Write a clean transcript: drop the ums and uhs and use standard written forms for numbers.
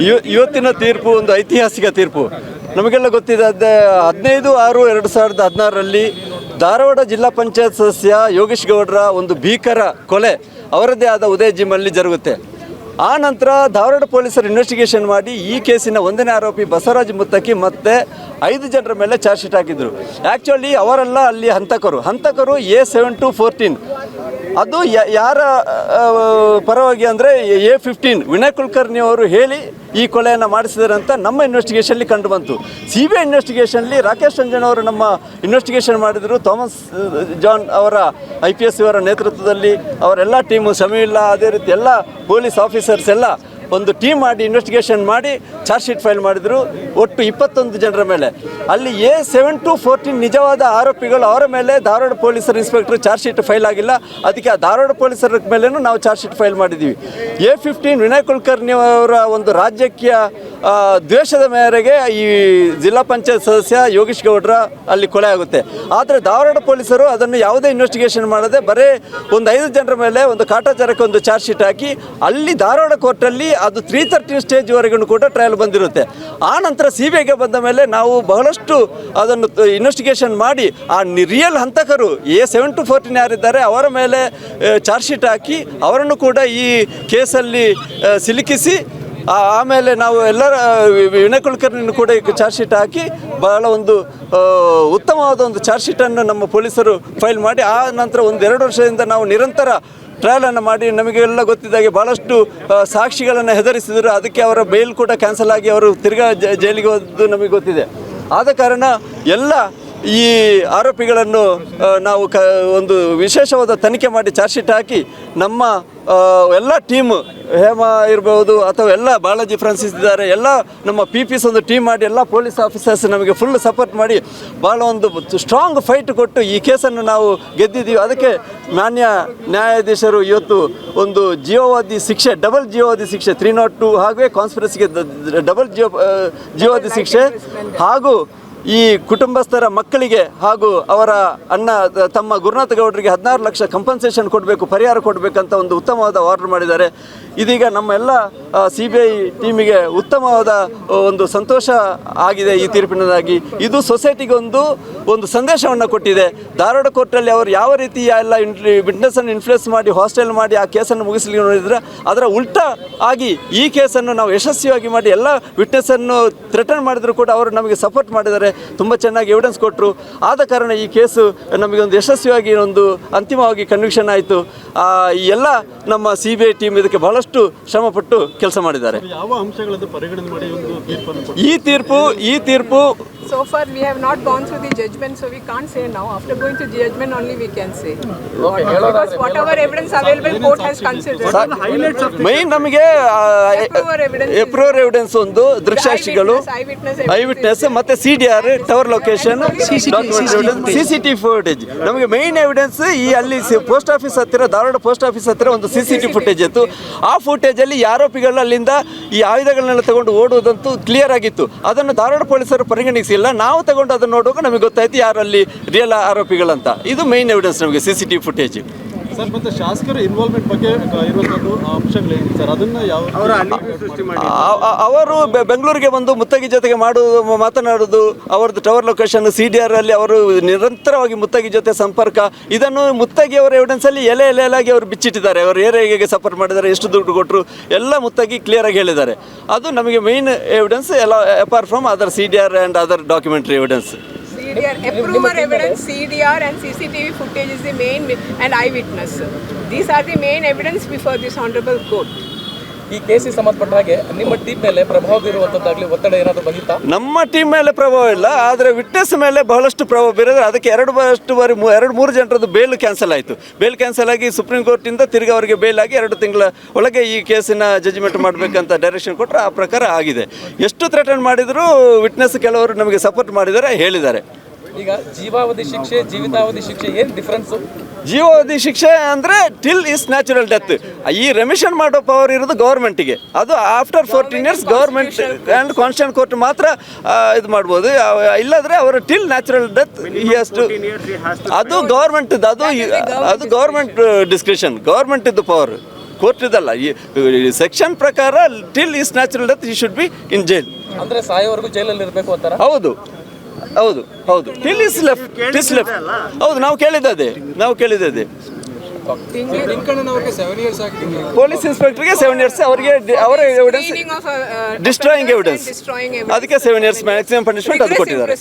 ಇವತ್ತಿನ ತೀರ್ಪು ಒಂದು ಐತಿಹಾಸಿಕ ತೀರ್ಪು. ನಮಗೆಲ್ಲ ಗೊತ್ತಿದೆ, 15/6/2016ರಲ್ಲಿ ಧಾರವಾಡ ಜಿಲ್ಲಾ ಪಂಚಾಯತ್ ಸದಸ್ಯ ಯೋಗೇಶ್ ಗೌಡ್ರ ಒಂದು ಭೀಕರ ಕೊಲೆ ಅವರದ್ದೇ ಆದ ಉದಯ ಜಿಮ್ಮಲ್ಲಿ ಜರುಗುತ್ತೆ. ಆ ನಂತರ ಧಾರವಾಡ ಪೊಲೀಸರು ಇನ್ವೆಸ್ಟಿಗೇಷನ್ ಮಾಡಿ ಈ ಕೇಸಿನ ಒಂದನೇ ಆರೋಪಿ ಬಸವರಾಜ್ ಮುತ್ತಕ್ಕಿ ಮತ್ತು 5 ಜನರ ಮೇಲೆ ಚಾರ್ಜ್ ಶೀಟ್ ಹಾಕಿದರು. ಆ್ಯಕ್ಚುಲಿ ಅವರೆಲ್ಲ ಅಲ್ಲಿ ಹಂತಕರು A7-14 ಅದು ಯಾರ ಪರವಾಗಿ ಅಂದರೆ A15 ವಿನಯ್ ಕುಲಕರ್ಣಿ ಅವರು ಹೇಳಿ ಈ ಕೊಲೆಯನ್ನು ಮಾಡಿಸಿದ್ದಾರೆ ಅಂತ ನಮ್ಮ ಇನ್ವೆಸ್ಟಿಗೇಷನ್ಲಿ ಕಂಡು ಬಂತು. CBI ಇನ್ವೆಸ್ಟಿಗೇಷನ್ಲಿ ರಾಕೇಶ್ ರಂಜನ್ ಅವರು ನಮ್ಮ ಇನ್ವೆಸ್ಟಿಗೇಷನ್ ಮಾಡಿದರು. ಥಾಮಸ್ ಜಾನ್ ಅವರ IPS ಅವರ ನೇತೃತ್ವದಲ್ಲಿ ಅವರೆಲ್ಲ ಟೀಮು, ಸಮೀಲ್ಲ, ಅದೇ ರೀತಿ ಎಲ್ಲ ಪೊಲೀಸ್ ಆಫೀಸರ್ಸ್ ಎಲ್ಲ ಒಂದು ಟೀಮ್ ಮಾಡಿ ಇನ್ವೆಸ್ಟಿಗೇಷನ್ ಮಾಡಿ ಚಾರ್ಜ್ ಶೀಟ್ ಫೈಲ್ ಮಾಡಿದರು. ಒಟ್ಟು 21 ಜನರ ಮೇಲೆ. ಅಲ್ಲಿ A7-14 ನಿಜವಾದ ಆರೋಪಿಗಳು, ಅವರ ಮೇಲೆ ಧಾರವಾಡ ಪೊಲೀಸರು ಇನ್ಸ್ಪೆಕ್ಟರ್ ಚಾರ್ಜ್ ಶೀಟ್ ಫೈಲ್ ಆಗಿಲ್ಲ. ಅದಕ್ಕೆ ಆ ಧಾರವಾಡ ಪೊಲೀಸರ ಮೇಲೇನೂ ನಾವು ಚಾರ್ಜ್ ಶೀಟ್ ಫೈಲ್ ಮಾಡಿದ್ದೀವಿ. A15 ವಿನಯ್ ಕುಲಕರ್ಣಿ ಅವರ ಒಂದು ರಾಜಕೀಯ ದ್ವೇಷದ ಮೇರೆಗೆ ಈ ಜಿಲ್ಲಾ ಪಂಚಾಯತ್ ಸದಸ್ಯ ಯೋಗೇಶ್ ಗೌಡ್ರ ಅಲ್ಲಿ ಕೊಲೆ ಆಗುತ್ತೆ. ಆದರೆ ಧಾರವಾಡ ಪೊಲೀಸರು ಅದನ್ನು ಯಾವುದೇ ಇನ್ವೆಸ್ಟಿಗೇಷನ್ ಮಾಡದೆ ಬರೀ ಒಂದು 5 ಜನರ ಮೇಲೆ ಒಂದು ಕಾಟಾಚಾರಕ್ಕೆ ಒಂದು ಚಾರ್ಜ್ ಶೀಟ್ ಹಾಕಿ ಅಲ್ಲಿ ಧಾರವಾಡ ಕೋರ್ಟಲ್ಲಿ ಅದು 313 ಸ್ಟೇಜ್ವರೆಗೂ ಕೂಡ ಟ್ರಯಲ್ ಬಂದಿರುತ್ತೆ. ಆ ನಂತರ CBIಗೆ ಬಂದ ಮೇಲೆ ನಾವು ಬಹಳಷ್ಟು ಅದನ್ನು ಇನ್ವೆಸ್ಟಿಗೇಷನ್ ಮಾಡಿ ಆ ರಿಯಲ್ ಹಂತಕರು A7-14 ಯಾರಿದ್ದಾರೆ ಅವರ ಮೇಲೆ ಚಾರ್ಜ್ ಶೀಟ್ ಹಾಕಿ ಅವರನ್ನು ಕೂಡ ಈ ಕೇಸಲ್ಲಿ ಸಿಲುಕಿಸಿ ಆಮೇಲೆ ನಾವು ಎಲ್ಲರ ವಿನಯ್ ಕುಲಕರ್ಣಿಯನ್ನು ಕೂಡ ಚಾರ್ಜ್ ಶೀಟ್ ಹಾಕಿ ಬಹಳ ಒಂದು ಉತ್ತಮವಾದ ಒಂದು ಚಾರ್ಜ್ ಶೀಟನ್ನು ನಮ್ಮ ಪೊಲೀಸರು ಫೈಲ್ ಮಾಡಿ ಆ ನಂತರ 1-2 ವರ್ಷದಿಂದ ನಾವು ನಿರಂತರ ಟ್ರಯಲನ್ನು ಮಾಡಿ ನಮಗೆಲ್ಲ ಗೊತ್ತಿದ್ದಾಗೆ ಭಾಳಷ್ಟು ಸಾಕ್ಷಿಗಳನ್ನು ಹೆದರಿಸಿದರು. ಅದಕ್ಕೆ ಅವರ ಬೇಲ್ ಕೂಡ ಕ್ಯಾನ್ಸಲ್ ಆಗಿ ಅವರು ತಿರ್ಗಾ ಜೈಲಿಗೆ ಹೋದ್ದು ನಮಗೆ ಗೊತ್ತಿದೆ. ಆದ ಕಾರಣ ಎಲ್ಲ ಈ ಆರೋಪಿಗಳನ್ನು ನಾವು ಒಂದು ವಿಶೇಷವಾದ ತನಿಖೆ ಮಾಡಿ ಚಾರ್ಜ್ ಶೀಟ್ ಹಾಕಿ ನಮ್ಮ ಎಲ್ಲ ಟೀಮು, ಹೇಮಾ ಇರ್ಬೋದು ಅಥವಾ ಎಲ್ಲ ಬಾಲಾಜಿ ಫ್ರಾನ್ಸಿಸ್ ಇದ್ದಾರೆ, ಎಲ್ಲ ನಮ್ಮ PPs ಒಂದು ಟೀಮ್ ಮಾಡಿ ಎಲ್ಲ ಪೊಲೀಸ್ ಆಫೀಸರ್ಸ್ ನಮಗೆ ಫುಲ್ ಸಪೋರ್ಟ್ ಮಾಡಿ ಭಾಳ ಒಂದು ಸ್ಟ್ರಾಂಗ್ ಫೈಟ್ ಕೊಟ್ಟು ಈ ಕೇಸನ್ನು ನಾವು ಗೆದ್ದಿದ್ದೀವಿ. ಅದಕ್ಕೆ ಮಾನ್ಯ ನ್ಯಾಯಾಧೀಶರು ಇವತ್ತು ಒಂದು ಜೀವಾವಧಿ ಶಿಕ್ಷೆ, ಡಬಲ್ ಜೀವಾವಧಿ ಶಿಕ್ಷೆ 302 ಹಾಗೆ ಕಾನ್ಸ್ಪಿರಸಿಗೆ ಡಬಲ್ ಜೀವಾವಧಿ ಶಿಕ್ಷೆ ಹಾಗೂ ಈ ಕುಟುಂಬಸ್ಥರ ಮಕ್ಕಳಿಗೆ ಹಾಗೂ ಅವರ ಅಣ್ಣ ತಮ್ಮ ಗುರುನಾಥ ಗೌಡರಿಗೆ 16 ಲಕ್ಷ ಕಂಪನ್ಸೇಷನ್ ಕೊಡಬೇಕು, ಪರಿಹಾರ ಕೊಡಬೇಕಂತ ಒಂದು ಉತ್ತಮವಾದ ಆರ್ಡರ್ ಮಾಡಿದ್ದಾರೆ. ಇದೀಗ ನಮ್ಮ ಎಲ್ಲ CBI ಟೀಮಿಗೆ ಉತ್ತಮವಾದ ಒಂದು ಸಂತೋಷ ಆಗಿದೆ ಈ ತೀರ್ಪಿನದಾಗಿ. ಇದು ಸೊಸೈಟಿಗೆ ಒಂದು ಸಂದೇಶವನ್ನು ಕೊಟ್ಟಿದೆ. ಧಾರವಾಡ ಕೋರ್ಟಲ್ಲಿ ಅವರು ಯಾವ ರೀತಿ ಎಲ್ಲ ವಿಟ್ನೆಸ್ಸನ್ನು ಇನ್ಫ್ಲೂಯೆನ್ಸ್ ಮಾಡಿ ಹಾಸ್ಟೆಲ್ ಮಾಡಿ ಆ ಕೇಸನ್ನು ಮುಗಿಸಲಿಕ್ಕೆ ನೋಡಿದರೆ ಅದರ ಉಲ್ಟಾ ಆಗಿ ಈ ಕೇಸನ್ನು ನಾವು ಯಶಸ್ವಿಯಾಗಿ ಮಾಡಿ ಎಲ್ಲ ವಿಟ್ನೆಸ್ಸನ್ನು ಥ್ರೆಟನ್ ಮಾಡಿದರೂ ಕೂಡ ಅವರು ನಮಗೆ ಸಪೋರ್ಟ್ ಮಾಡಿದ್ದಾರೆ, ತುಂಬ ಚೆನ್ನಾಗಿ ಎವಿಡೆನ್ಸ್ ಕೊಟ್ಟರು. ಆದ ಕಾರಣ ಈ ಕೇಸು ನಮಗೆ ಒಂದು ಯಶಸ್ವಿಯಾಗಿ ಒಂದು ಅಂತಿಮವಾಗಿ ಕನ್ವಿಕ್ಷನ್ ಆಯಿತು. ಈ ಎಲ್ಲ ನಮ್ಮ CBI ಟೀಮ್ ಇದಕ್ಕೆ ಬಹಳಷ್ಟು ಶ್ರಮಪಟ್ಟು ಕೆಲಸ ಮಾಡಿದ್ದಾರೆ. ಯಾವ ಅಂಶಗಳನ್ನು ಪರಿಗಣನೆ ಮಾಡಿ ಒಂದು ತೀರ್ಪನ್ನು ಈ ತೀರ್ಪು So far we have not gone through the judgment, so we can't say now. After going to judgment only we can say. Because whatever evidence available court has considered. Main ನಮಗೆ ಎಪ್ರೂವರ್ ಎವಿಡೆನ್ಸ್ ಒಂದು ದೃಕ್ಸಾಕ್ಷಿಗಳು, eye witness ಮತ್ತೆ CDR tower location, CCTV footage. ನಮಗೆ main evidence ಈ ಅಲ್ಲಿ post office ಹತ್ತಿರ, Dharwad post office ಹತ್ತಿರ ಒಂದು CCTV footage ಇತ್ತು. ಆ ಫುಟೇಜಲ್ಲಿ ಆರೋಪಿಗಳು ಅಲ್ಲಿಂದ ಈ ಆಯುಧಗಳನ್ನೆಲ್ಲ ತಗೊಂಡು ಓಡುವುದಂತೂ ಕ್ಲಿಯರ್ ಆಗಿತ್ತು. ಅದನ್ನು ಧಾರವಾಡ ಪೊಲೀಸರು ಪರಿಗಣಿಸಿಲ್ಲ. ನಾವು ತಗೊಂಡು ಅದನ್ನು ನೋಡುವಾಗ ನಮಗೆ ಗೊತ್ತಾಯ್ತು ಯಾರಲ್ಲಿ ರಿಯಲ್ ಆರೋಪಿಗಳಂತ. ಇದು ಮೈನ್ ಎವಿಡೆನ್ಸ್ ನಮಗೆ CCTV ಫುಟೇಜ್. ಸರ್, ಮತ್ತೆ ಶಾಸಕರ ಇನ್ವಾಲ್ವ್ಮೆಂಟ್ ಬಗ್ಗೆ ಇರುವಂಥದ್ದು ಅಂಶಗಳೇನು ಸರ್? ಅದನ್ನು ಅವರು ಬೆಂಗಳೂರಿಗೆ ಬಂದು ಮುತ್ತಗಿ ಜೊತೆಗೆ ಮಾತನಾಡೋದು, ಅವರದ್ದು ಟವರ್ ಲೊಕೇಶನ್, CDR ಅಲ್ಲಿ ಅವರು ನಿರಂತರವಾಗಿ ಮುತ್ತಗಿ ಜೊತೆ ಸಂಪರ್ಕ, ಇದನ್ನು ಮುತ್ತಗಿ ಅವರ ಎವಿಡೆನ್ಸಲ್ಲಿ ಎಲೆಯಾಗಿ ಅವರು ಬಿಚ್ಚಿಟ್ಟಿದ್ದಾರೆ. ಅವರು ಏರಿಯಾಗೆ ಸಪೋರ್ಟ್ ಮಾಡಿದ್ದಾರೆ, ಎಷ್ಟು ದುಡ್ಡು ಕೊಟ್ಟರು ಎಲ್ಲ ಮುತ್ತಗಿ ಕ್ಲಿಯರಾಗಿ ಹೇಳಿದ್ದಾರೆ. ಅದು ನಮಗೆ ಮೈನ್ ಎವಿಡೆನ್ಸ್, ಎಲ್ಲ apart from other CDR and other documentary evidence. CDR, approval evidence, CDR and CCTV footage is the main and eyewitness. These are the main evidence before this honorable court. ಈ ಕೇಸಿಗೆ ಸಂಬಂಧಪಟ್ಟ ಹಾಗೆ ನಿಮ್ಮ team ಮೇಲೆ ಪ್ರಭಾವ ಬೀರುವಂಥದ್ದಾಗಲಿ ಒತ್ತಡ ಏನಾದರೂ ಬಂದಿತ್ತಾ? ನಮ್ಮ ಟೀಮ್ ಮೇಲೆ ಪ್ರಭಾವ ಇಲ್ಲ, ಆದರೆ ವಿಟ್ನೆಸ್ ಮೇಲೆ ಬಹಳಷ್ಟು ಪ್ರಭಾವ ಬೀರಿದ್ರೆ ಅದಕ್ಕೆ 2-3 ಜನರದ್ದು ಬೇಲ್ ಕ್ಯಾನ್ಸಲ್ ಆಯಿತು. ಬೇಲ್ ಕ್ಯಾನ್ಸಲ್ ಆಗಿ ಸುಪ್ರೀಂ ಕೋರ್ಟಿಂದ ತಿರ್ಗಿ ಅವರಿಗೆ ಬೇಲ್ ಆಗಿ 2 ತಿಂಗಳ ಒಳಗೆ ಈ ಕೇಸಿನ ಜಡ್ಜ್ಮೆಂಟ್ ಮಾಡಬೇಕಂತ ಡೈರೆಕ್ಷನ್ ಕೊಟ್ಟರೆ ಆ ಪ್ರಕಾರ ಆಗಿದೆ. ಎಷ್ಟು ಥ್ರೆಟನ್ ಮಾಡಿದರೂ ವಿಟ್ನೆಸ್ ಕೆಲವರು ನಮಗೆ ಸಪೋರ್ಟ್ ಮಾಡಿದ್ದಾರೆ, ಹೇಳಿದ್ದಾರೆ. ಈಗ ಜೀವಾವಧಿ ಶಿಕ್ಷೆ, ಜೀವಿತಾವಧಿ ಶಿಕ್ಷೆ ಏನು ಡಿಫ್ರೆನ್ಸು? ಜೀವಾವಧಿ ಶಿಕ್ಷೆ ಅಂದರೆ ಟಿಲ್ ಇಸ್ ನ್ಯಾಚುರಲ್ ಡೆತ್. ಈ ರೆಮಿಷನ್ ಮಾಡೋ ಪವರ್ ಇರೋದು ಗೌರ್ಮೆಂಟಿಗೆ. ಅದು after 14 years government and constitution court ಮಾತ್ರ ಇದು ಮಾಡ್ಬೋದು. ಇಲ್ಲಾಂದರೆ ಅವರು ಟಿಲ್ ನ್ಯಾಚುರಲ್ ಡೆತ್ ಅದು ಗೌರ್ಮೆಂಟ್, ಅದು ಗೌರ್ಮೆಂಟ್ ಡಿಸ್ಕ್ರಿಷನ್, ಗೌರ್ಮೆಂಟ್ ಇದ್ದು ಪವರ್. ಕೋರ್ಟ್ ಇದಲ್ಲ, ಈ ಸೆಕ್ಷನ್ ಪ್ರಕಾರ ಟಿಲ್ ಈಸ್ ನ್ಯಾಚುರಲ್ ಡೆತ್ ಈ ಶುಡ್ ಬಿ ಇನ್ ಜೈಲ್. ಅಂದ್ರೆ ಸಾಯೋವರೆಗೂ ಜೈಲಲ್ಲಿ ಇರಬೇಕು ಅಂತಾರ? ಹೌದು ಹೌದು ಹೌದು, ಟಿಲ್ ಇಸ್ ಲೆಫ್ಟ್ ಹೌದು, ನಾವು ಕೇಳಿದ್ದದೆ ಪೊಲೀಸ್ ಇನ್ಸ್ಪೆಕ್ಟರ್ಗೆ 7 years, ಅವರಿಗೆ ಅವರ ಎವಿಡೆನ್ಸ್ ಡಿಸ್ಟ್ರಾಯಿಂಗ್ ಎವಿಡೆನ್ಸ್, ಅದಕ್ಕೆ 7 years ಮ್ಯಾಕ್ಸಿಮಮ್ ಪನಿಷ್ಮೆಂಟ್ ಅದು ಕೊಟ್ಟಿದ್ದಾರೆ.